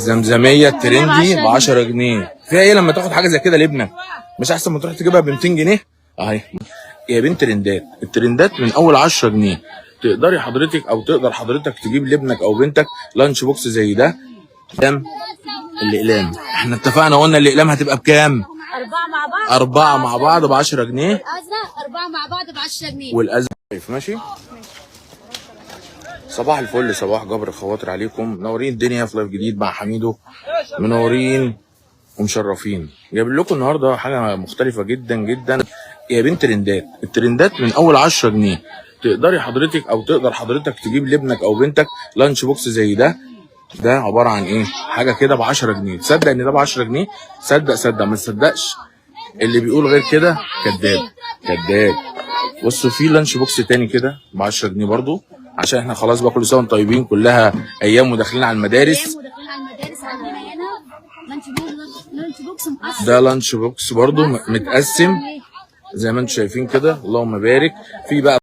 زمزميه الترندي ب 10 جنيه. فيها ايه لما تاخد حاجه زي كده لابنك؟ مش احسن ما تروح تجيبها ب 200 جنيه؟ اهي يا بنت ترندات، الترندات من اول 10 جنيه. تقدري حضرتك او تقدر حضرتك تجيب لابنك او بنتك لانش بوكس زي ده. كام الاقلام؟ احنا اتفقنا قلنا الاقلام هتبقى بكام؟ 4 مع بعض ب 10 جنيه. الازرق 4 مع بعض ب 10 جنيه. والازرق ماشي. صباح الفل، صباح جبر الخواطر عليكم. منورين الدنيا في لايف جديد مع حميدو. منورين ومشرفين. جايب لكم النهارده حاجه مختلفه جدا جدا يا بنت ترندات. الترندات من اول 10 جنيه. تقدري حضرتك او تقدر حضرتك تجيب لابنك او بنتك لانش بوكس زي ده. ده عباره عن ايه؟ حاجه كده ب 10 جنيه. تصدق ان ده ب 10 جنيه؟ صدق ما تصدقش. اللي بيقول غير كده كذاب كذاب. بصوا في لانش بوكس تاني كده ب 10 جنيه برضو، عشان احنا خلاص بقى كل سنه وانتم طيبين، كلها ايام وداخلين على المدارس. عندنا هنا لانش بوكس مقسم. ده لانش بوكس برضو متقسم زي ما انتم شايفين كده. اللهم بارك. في بقى